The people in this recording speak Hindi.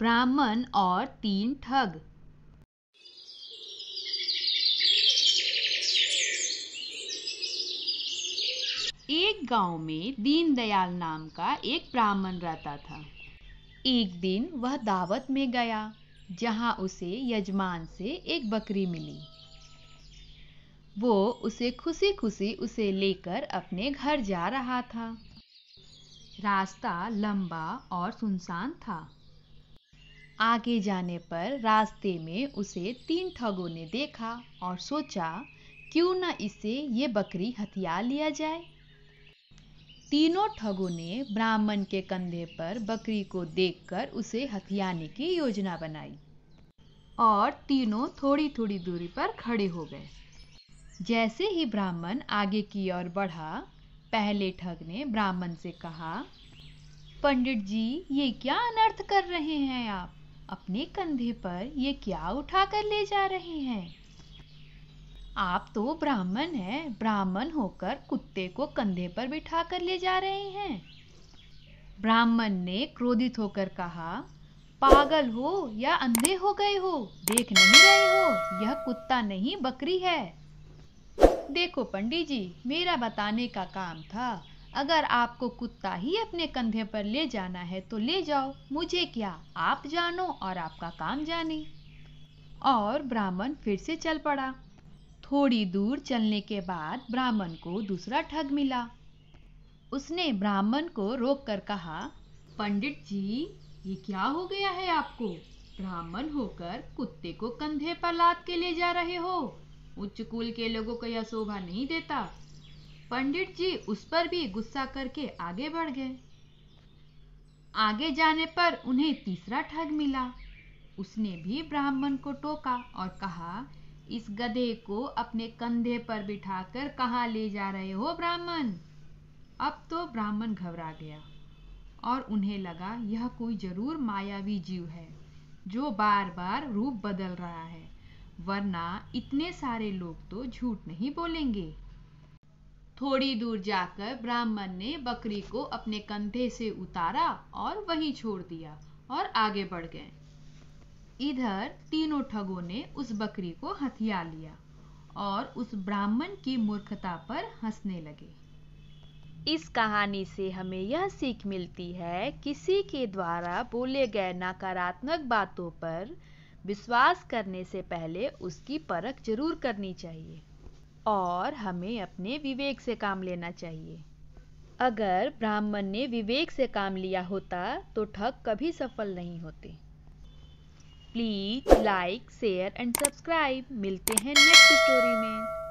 ब्राह्मण और 3 ठग। एक गांव में दीनदयाल नाम का एक ब्राह्मण रहता था। एक दिन वह दावत में गया जहां उसे यजमान से एक बकरी मिली। वो उसे खुशी खुशी उसे लेकर अपने घर जा रहा था। रास्ता लंबा और सुनसान था। आगे जाने पर रास्ते में उसे 3 ठगों ने देखा और सोचा क्यों न इसे ये बकरी हथिया लिया जाए। तीनों ठगों ने ब्राह्मण के कंधे पर बकरी को देखकर उसे हथियाने की योजना बनाई और तीनों थोड़ी थोड़ी दूरी पर खड़े हो गए। जैसे ही ब्राह्मण आगे की ओर बढ़ा, पहले ठग ने ब्राह्मण से कहा, पंडित जी, ये क्या अनर्थ कर रहे हैं आप? अपने कंधे पर ये क्या उठा कर ले जा रहे हैं? आप तो ब्राह्मण हैं, ब्राह्मण होकर कुत्ते को कंधे पर बिठा कर ले जा रहे हैं। ब्राह्मण ने क्रोधित होकर कहा, पागल हो या अंधे हो गए हो? देख नहीं रहे हो, यह कुत्ता नहीं बकरी है। देखो पंडित जी, मेरा बताने का काम था। अगर आपको कुत्ता ही अपने कंधे पर ले जाना है तो ले जाओ, मुझे क्या, आप जानो और आपका काम जाने। और ब्राह्मण फिर से चल पड़ा। थोड़ी दूर चलने के बाद ब्राह्मण को दूसरा ठग मिला। उसने ब्राह्मण को रोककर कहा, पंडित जी, ये क्या हो गया है आपको? ब्राह्मण होकर कुत्ते को कंधे पर लाद के ले जा रहे हो। उच्च कुल के लोगों को यह शोभा नहीं देता। पंडित जी उस पर भी गुस्सा करके आगे बढ़ गए। आगे जाने पर उन्हें तीसरा ठग मिला। उसने भी ब्राह्मण को टोका और कहा, इस गधे को अपने कंधे पर बिठाकर कहाँ ले जा रहे हो ब्राह्मण? अब तो ब्राह्मण घबरा गया और उन्हें लगा यह कोई जरूर मायावी जीव है जो बार बार रूप बदल रहा है, वरना इतने सारे लोग तो झूठ नहीं बोलेंगे। थोड़ी दूर जाकर ब्राह्मण ने बकरी को अपने कंधे से उतारा और वहीं छोड़ दिया और आगे बढ़ गए। इधर तीनों ठगों ने उस बकरी को हथिया लिया और उस ब्राह्मण की मूर्खता पर हंसने लगे। इस कहानी से हमें यह सीख मिलती है, किसी के द्वारा बोले गए नकारात्मक बातों पर विश्वास करने से पहले उसकी परख जरूर करनी चाहिए और हमें अपने विवेक से काम लेना चाहिए। अगर ब्राह्मण ने विवेक से काम लिया होता तो ठग कभी सफल नहीं होते। Please like, share and subscribe. मिलते हैं नेक्स्ट स्टोरी में।